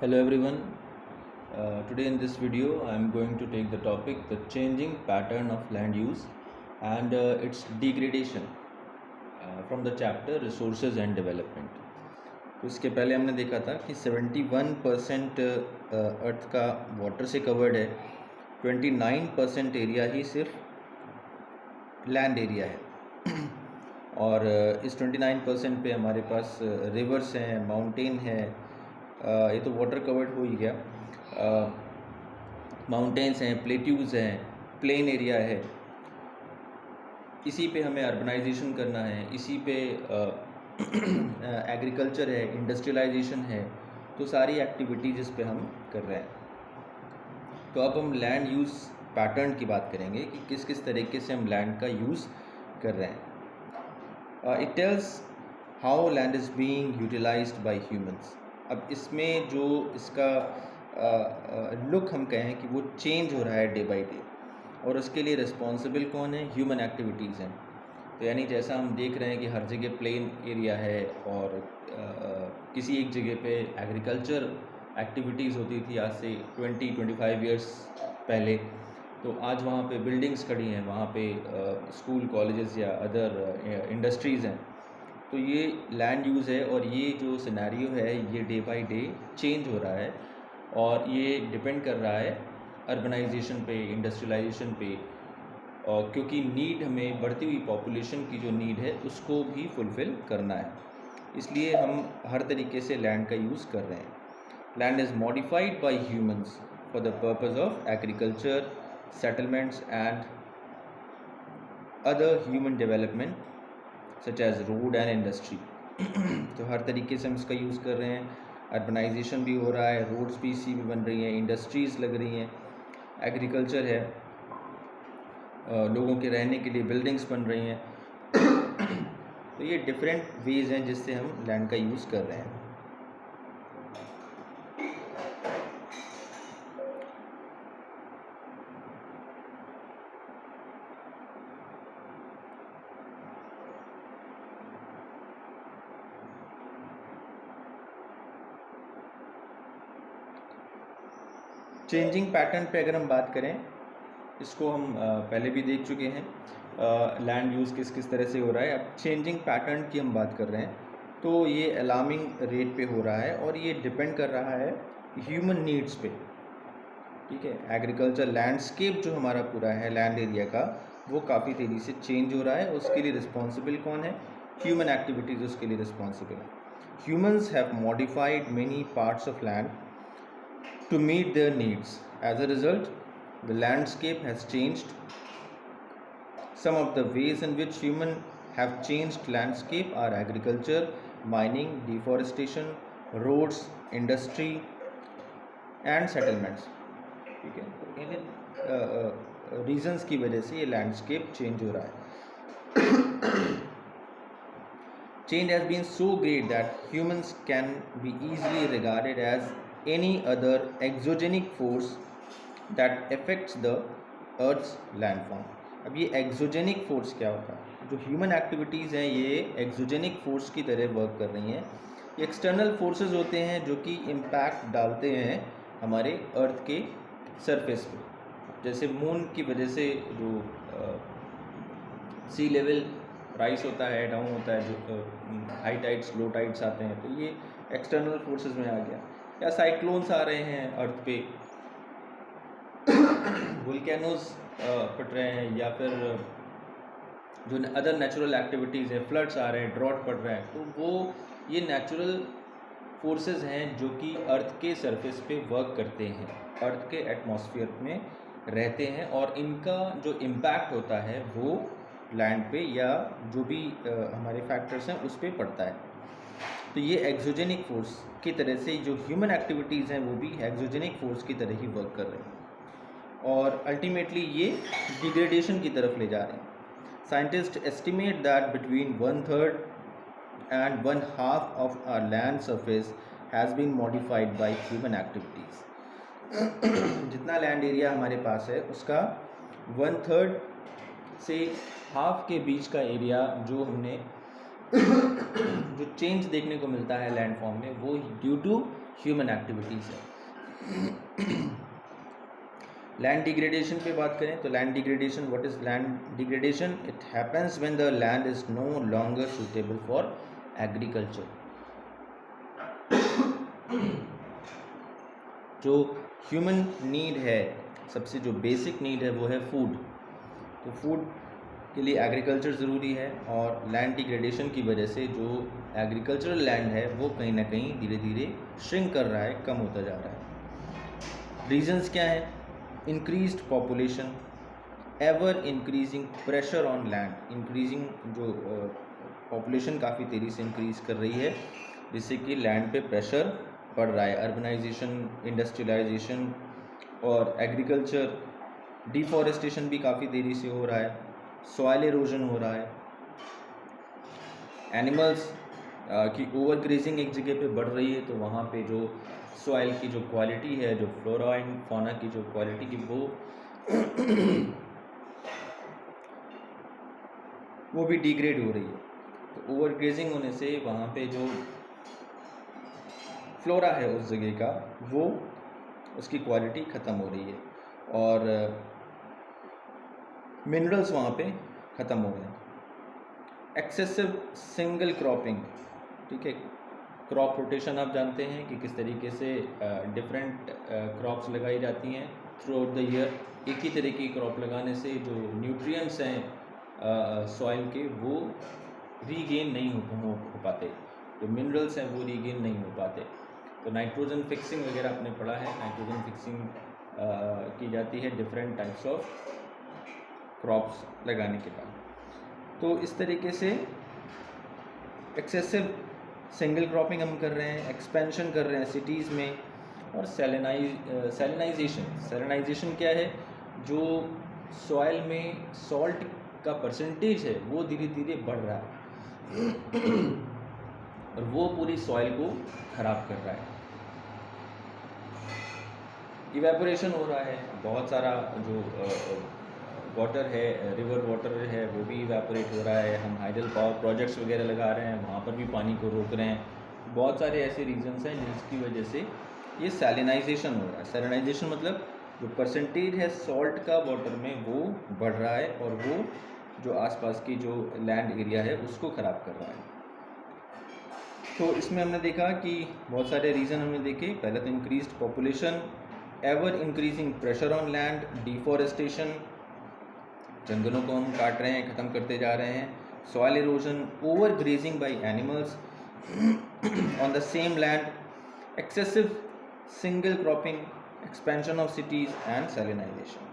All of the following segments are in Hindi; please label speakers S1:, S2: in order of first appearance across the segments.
S1: Hello everyone. Today in this video I am going to take the topic the changing pattern of land use and its degradation from the chapter resources and development. तो इसके पहले हमने देखा था कि 71% अर्थ का वाटर से कवर्ड है, 29% एरिया ही सिर्फ लैंड एरिया है और इस 29% पे हमारे पास रिवर्स हैं, माउंटेन है, ये तो वाटर कवर्ड हो ही गया, माउंटेन्स हैं, प्लेट्यूज़ हैं, प्लेन एरिया है। इसी पे हमें अर्बनाइजेशन करना है, इसी पे एग्रीकल्चर है, इंडस्ट्रियलाइजेशन है, तो सारी एक्टिविटीज़ इस पे हम कर रहे हैं। तो अब हम लैंड यूज़ पैटर्न की बात करेंगे कि किस किस तरीके से हम लैंड का यूज़ कर रहे हैं। It tells how land is being utilised by humans. अब इसमें जो इसका लुक हम कहें कि वो चेंज हो रहा है डे बाय डे, और उसके लिए रिस्पॉन्सिबल कौन है? ह्यूमन एक्टिविटीज़ हैं। तो यानी जैसा हम देख रहे हैं कि हर जगह प्लेन एरिया है और किसी एक जगह पे एग्रीकल्चर एक्टिविटीज़ होती थी आज से 20-25 ईयर्स पहले, तो आज वहाँ पे बिल्डिंग्स खड़ी हैं, वहाँ पे स्कूल कॉलेजेस या अदर इंडस्ट्रीज़ हैं। तो ये लैंड यूज़ है और ये जो सिनेरियो है ये डे बाय डे चेंज हो रहा है और ये डिपेंड कर रहा है अर्बनाइजेशन पे, इंडस्ट्रियलाइजेशन पे, और क्योंकि नीड हमें बढ़ती हुई पॉपुलेशन की जो नीड है उसको भी फुलफ़िल करना है, इसलिए हम हर तरीके से लैंड का यूज़ कर रहे हैं। Land is modified by humans for the purpose of agriculture, settlements and other human development such as road and industry. तो हर तरीके से हम इसका यूज़ कर रहे हैं। अर्बनाइजेशन भी हो रहा है, रोड्स भी इसी में बन रही हैं, इंडस्ट्रीज़ लग रही हैं, एग्रीकल्चर है, लोगों के रहने के लिए बिल्डिंग्स बन रही हैं। तो ये डिफरेंट वेज़ हैं जिससे हम लैंड का यूज़ कर रहे हैं। चेंजिंग पैटर्न पे अगर हम बात करें, इसको हम पहले भी देख चुके हैं, लैंड यूज़ किस किस तरह से हो रहा है। अब चेंजिंग पैटर्न की हम बात कर रहे हैं, तो ये अलार्मिंग रेट पे हो रहा है और ये डिपेंड कर रहा है ह्यूमन नीड्स पे। ठीक है, एग्रीकल्चर लैंडस्केप जो हमारा पूरा है लैंड एरिया का, वो काफ़ी तेज़ी से चेंज हो रहा है। उसके लिए रिस्पॉन्सिबल कौन है? ह्यूमन एक्टिविटीज़ उसके लिए रिस्पॉन्सिबल है। Humans have modified many parts of land to meet their needs. As a result, the landscape has changed. Some of the ways in which humans have changed landscape are agriculture, mining, deforestation, roads, industry and settlements. ठीक है, तो इन रीजंस की वजह से ये लैंडस्केप चेंज हो रहा है। Change has been so great that humans can be easily regarded as any other exogenic force that affects the Earth's landform. अब ये exogenic force क्या होता है? जो human activities हैं ये exogenic force की तरह वर्क कर रही हैं। ये external forces होते हैं जो कि impact डालते हैं हमारे अर्थ के सरफेस पे, जैसे मून की वजह से जो सी लेवल राइस होता है, डाउन होता है, जो हाई टाइड्स लो टाइड्स आते हैं, तो ये एक्सटर्नल फोर्सेस में आ गया। या साइक्लोन्स आ रहे हैं अर्थ पे, वोल्केनोज फट रहे हैं, या फिर जो अदर नेचुरल एक्टिविटीज़ हैं, फ्लड्स आ रहे हैं, ड्रॉट पड़ रहे हैं, तो वो ये नेचुरल फोर्सेस हैं जो कि अर्थ के सरफेस पे वर्क करते हैं, अर्थ के एटमॉस्फेयर में रहते हैं, और इनका जो इम्पैक्ट होता है वो लैंड पे या जो भी हमारे फैक्टर्स हैं उस पर पड़ता है। तो ये एक्सोजेनिक फोर्स की तरह से जो ह्यूमन एक्टिविटीज़ हैं वो भी एक्सोजेनिक फोर्स की तरह ही वर्क कर रहे हैं और अल्टीमेटली ये डिग्रेडेशन की तरफ ले जा रहे हैं। Scientist estimate that between 1/3 and 1/2 of our land surface has been modified by human activities। जितना लैंड एरिया हमारे पास है उसका 1/3 से हाफ के बीच का एरिया जो हमने जो चेंज देखने को मिलता है लैंड फॉर्म में, वो ड्यू टू ह्यूमन एक्टिविटीज़ है। लैंड डिग्रेडेशन पे बात करें तो land degradation, what is land degradation? It happens when the land is no longer suitable for agriculture. जो ह्यूमन नीड है, सबसे जो बेसिक नीड है वो है फूड। तो फूड के लिए एग्रीकल्चर ज़रूरी है, और लैंड डिग्रेडेशन की वजह से जो एग्रीकल्चरल लैंड है वो कहीं ना कहीं धीरे धीरे श्रिंक कर रहा है, कम होता जा रहा है। रीजंस क्या हैं? Increased population, ever increasing pressure on land. Increasing जो पॉपुलेशन काफ़ी तेज़ी से इंक्रीज कर रही है, जिससे कि लैंड पे प्रेशर बढ़ रहा है। अर्बनाइजेशन, इंडस्ट्रियलाइजेशन और एग्रीकल्चर, डिफॉरेस्टेशन भी काफ़ी देरी से हो रहा है, सॉइल इरोजन हो रहा है, एनिमल्स की ओवर ग्रेजिंग एक जगह पे बढ़ रही है, तो वहाँ पे जो सॉइल की जो क्वालिटी है, जो फ्लोरा एंड फौना की जो क्वालिटी की वो भी डिग्रेड हो रही है। तो ओवर ग्रेजिंग होने से वहाँ पे जो फ्लोरा है उस जगह का, वो उसकी क्वालिटी ख़त्म हो रही है, और मिनरल्स वहाँ पे ख़त्म हो रहे हैं। एक्सेसिव सिंगल क्रॉपिंग, ठीक है, क्रॉप रोटेशन आप जानते हैं कि किस तरीके से डिफरेंट क्रॉप्स लगाई जाती हैं थ्रू आउट द ईयर। एक ही तरह की क्रॉप लगाने से जो न्यूट्रिएंट्स हैं सॉइल के, वो रीगेन नहीं हो पाते, जो मिनरल्स हैं वो रीगेन नहीं हो पाते। तो नाइट्रोजन फिक्सिंग वगैरह आपने पढ़ा है, नाइट्रोजन फिक्सिंग की जाती है डिफरेंट टाइप्स ऑफ क्रॉप्स लगाने के बाद। तो इस तरीके से एक्सेसिव सिंगल क्रॉपिंग हम कर रहे हैं, एक्सपेंशन कर रहे हैं सिटीज़ में, और सैलिनाइजेशन क्या है? जो सॉइल में सॉल्ट का परसेंटेज है वो धीरे धीरे बढ़ रहा है और वो पूरी सॉइल को ख़राब कर रहा है। इवेपोरेशन हो रहा है, बहुत सारा जो वाटर है, रिवर वाटर है, वो भी इवेपोरेट हो रहा है। हम हाइडल पावर प्रोजेक्ट्स वगैरह लगा रहे हैं, वहाँ पर भी पानी को रोक रहे हैं। बहुत सारे ऐसे रीजंस हैं जिसकी वजह से ये सैलिनाइजेशन हो रहा है। सैलिनाइजेशन मतलब जो परसेंटेज है सॉल्ट का वाटर में वो बढ़ रहा है, और वो जो आसपास की जो लैंड एरिया है उसको ख़राब कर रहा है। तो इसमें हमने देखा कि बहुत सारे रीज़न हमने देखे। पहले तो increased population, ever increasing pressure on land, deforestation, जंगलों को हम काट रहे हैं, ख़त्म करते जा रहे हैं, soil erosion, over grazing by animals on the same land, excessive single cropping, expansion of cities and salinisation.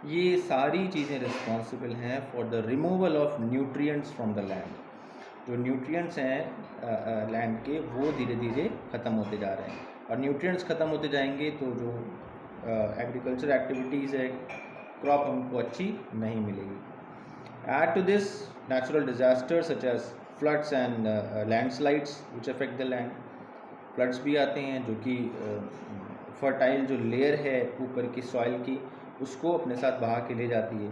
S1: ये सारी चीज़ें रिस्पॉन्सिबल हैं for the removal of nutrients from the land. जो न्यूट्रिएंट्स हैं लैंड के, वो धीरे धीरे ख़त्म होते जा रहे हैं, और न्यूट्रिएंट्स ख़त्म होते जाएंगे तो जो एग्रीकल्चर एक्टिविटीज़ है, क्रॉप हमको अच्छी नहीं मिलेगी। Add to this natural disasters such as floods and landslides which affect the land. Floods भी आते हैं जो कि फर्टाइल जो लेयर है ऊपर की सॉइल की, उसको अपने साथ बहा के ले जाती है।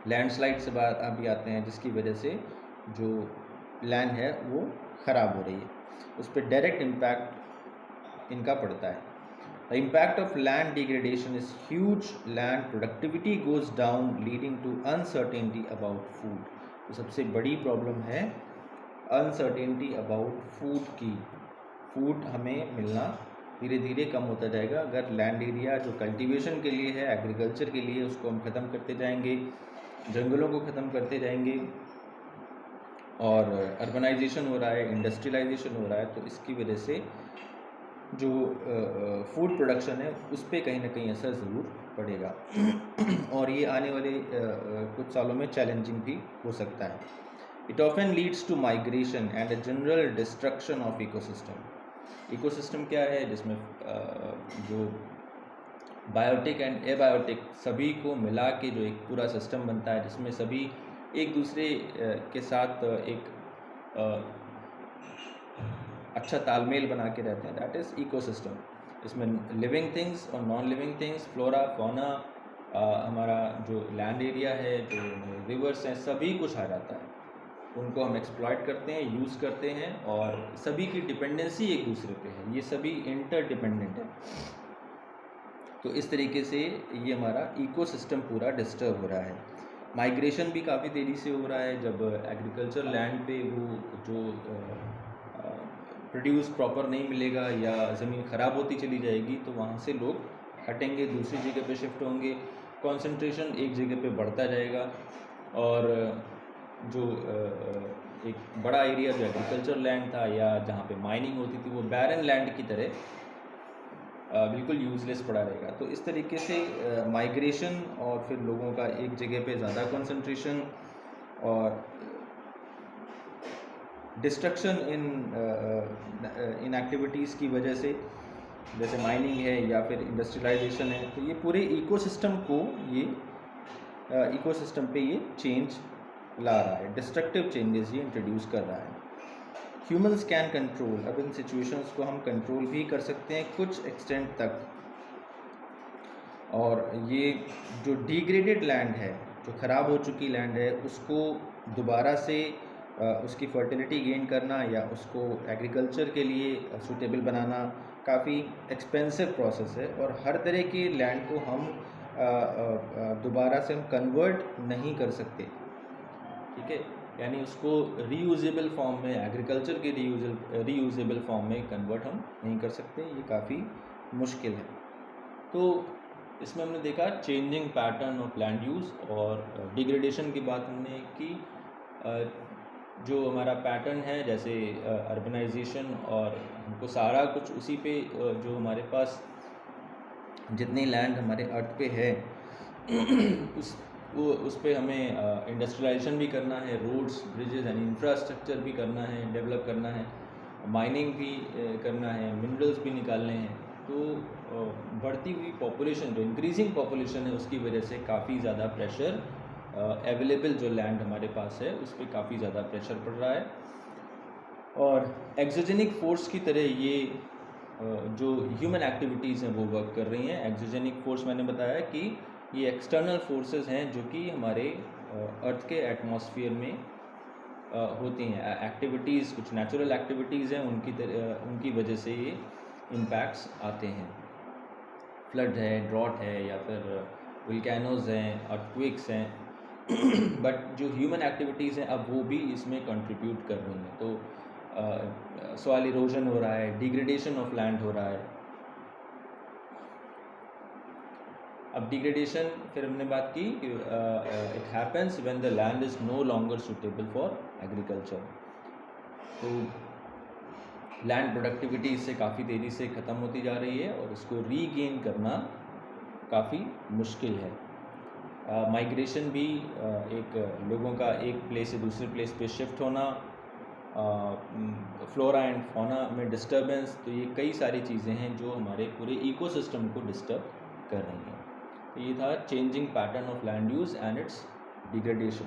S1: लैंडस्लाइड से भी आते हैं जिसकी वजह से जो लैंड है वो ख़राब हो रही है, उस पर डायरेक्ट इम्पैक्ट इनका पड़ता है। The impact of land degradation is huge. Land productivity goes down, leading to uncertainty about food. तो सबसे बड़ी प्रॉब्लम है अनसर्टेनिटी अबाउट फूड की। फूड हमें मिलना धीरे धीरे कम होता जाएगा अगर लैंड एरिया जो कल्टीवेशन के लिए है, एग्रीकल्चर के लिए, उसको हम ख़त्म करते जाएंगे, जंगलों को ख़त्म करते जाएंगे, और अर्बनाइजेशन हो रहा है, इंडस्ट्रियलाइजेशन हो रहा है, तो इसकी वजह से जो फूड प्रोडक्शन है उस पर कहीं ना कहीं असर ज़रूर पड़ेगा और ये आने वाले कुछ सालों में चैलेंजिंग भी हो सकता है। It often leads to migration and a general destruction of ecosystem. Ecosystem क्या है? जिसमें जो बायोटिक एंड एबायोटिक सभी को मिला के जो एक पूरा सिस्टम बनता है, जिसमें सभी एक दूसरे के साथ एक अच्छा तालमेल बना के रहते हैं, दैट इज़ इकोसिस्टम। इसमें लिविंग थिंग्स और non living things, flora, fauna, हमारा जो लैंड एरिया है, जो रिवर्स हैं, सभी कुछ आ जाता है। उनको हम एक्सप्लॉइट करते हैं, यूज़ करते हैं, और सभी की डिपेंडेंसी एक दूसरे पे है, ये सभी इंटर डिपेंडेंट है। तो इस तरीके से ये हमारा इकोसिस्टम पूरा डिस्टर्ब हो रहा है। माइग्रेशन भी काफ़ी तेज़ी से हो रहा है। जब एग्रीकल्चर लैंड पे वो जो प्रोड्यूस प्रॉपर नहीं मिलेगा या ज़मीन ख़राब होती चली जाएगी, तो वहाँ से लोग हटेंगे, दूसरी जगह पे शिफ्ट होंगे, कंसंट्रेशन एक जगह पे बढ़ता जाएगा, और जो एक बड़ा एरिया जो एग्रीकल्चर लैंड था या जहाँ पे माइनिंग होती थी, वो बैरन लैंड की तरह बिल्कुल यूज़लेस पड़ा रहेगा। तो इस तरीके से माइग्रेशन और फिर लोगों का एक जगह पे ज़्यादा कंसंट्रेशन और डिस्ट्रक्शन इन एक्टिविटीज़ की वजह से, जैसे माइनिंग है या फिर इंडस्ट्रियलाइजेशन है, तो ये पूरे इकोसिस्टम को ये इकोसिस्टम पे ये चेंज ला रहा है, डिस्ट्रक्टिव चेंजेस ये इंट्रोड्यूस कर रहा है। ह्यूमंस कैन कंट्रोल, अब इन सिचुएशंस को हम कंट्रोल भी कर सकते हैं कुछ एक्सटेंट तक, और ये जो डिग्रेडेड लैंड है, जो ख़राब हो चुकी लैंड है, उसको दोबारा से उसकी फर्टिलिटी गेन करना या उसको एग्रीकल्चर के लिए सूटेबल बनाना काफ़ी एक्सपेंसिव प्रोसेस है, और हर तरह की लैंड को हम दोबारा से हम कन्वर्ट नहीं कर सकते, ठीक है। यानी उसको रीयूजेबल फॉर्म में, एग्रीकल्चर के रीयूजेबल फॉर्म में कन्वर्ट हम नहीं कर सकते, ये काफ़ी मुश्किल है। तो इसमें हमने देखा changing pattern of land use, और डिग्रेडेशन की बात हमने की। जो हमारा पैटर्न है, जैसे अर्बनाइजेशन, और हमको सारा कुछ उसी पे जो हमारे पास जितनी लैंड हमारे अर्थ पे है उस पे हमें इंडस्ट्रियलाइजेशन भी करना है, रोड्स, ब्रिजेस एंड इंफ्रास्ट्रक्चर भी करना है, डेवलप करना है, माइनिंग भी करना है, मिनरल्स भी निकालने हैं। तो बढ़ती हुई पॉपुलेशन, जो इंक्रीजिंग पॉपुलेशन है, उसकी वजह से काफ़ी ज़्यादा प्रेशर अवेलेबल जो लैंड हमारे पास है उस पर काफ़ी ज़्यादा प्रेशर पड़ रहा है, और एक्सोजेनिक फोर्स की तरह ये जो ह्यूमन एक्टिविटीज़ हैं वो वर्क कर रही हैं। एक्सोजेनिक फोर्स मैंने बताया कि ये एक्सटर्नल फोर्सेस हैं जो कि हमारे अर्थ के एटमॉस्फेयर में होती हैं। एक्टिविटीज़, कुछ नेचुरल एक्टिविटीज़ हैं, उनकी वजह से ये इम्पैक्ट्स आते हैं। फ्लड है, ड्रॉट है, या फिर वोल्केनोज हैं, अर्थक्वेक्स हैं बट जो ह्यूमन एक्टिविटीज़ हैं अब वो भी इसमें कंट्रीब्यूट कर रही हैं। तो सॉइल इरोजन हो रहा है, डिग्रेडेशन ऑफ लैंड हो रहा है। अब डिग्रेडेशन फिर हमने बात की कि it happens when the land is no longer suitable for agriculture. तो लैंड प्रोडक्टिविटी इससे काफ़ी तेज़ी से ख़त्म होती जा रही है, और इसको रीगेन करना काफ़ी मुश्किल है। माइग्रेशन भी एक लोगों का एक प्लेस से दूसरे प्लेस पे शिफ्ट होना, फ्लोरा एंड फौना में डिस्टर्बेंस, तो ये कई सारी चीज़ें हैं जो हमारे पूरे इकोसिस्टम को डिस्टर्ब कर रही हैं। तो ये था changing pattern of land use and it's degradation.